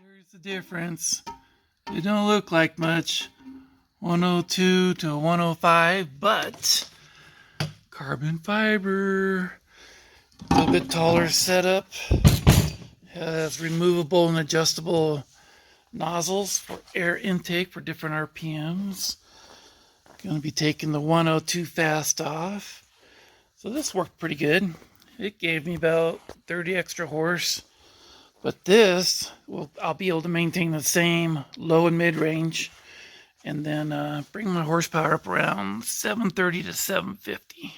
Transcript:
There's the difference. It don't look like much. 102 to 105, but carbon fiber. A little bit taller setup. Has removable and adjustable nozzles for air intake for different RPMs. Going to be taking the 102 fast off. So this worked pretty good. It gave me about 30 extra horse. But this, I'll be able to maintain the same low and mid range and then bring my horsepower up around 730 to 750.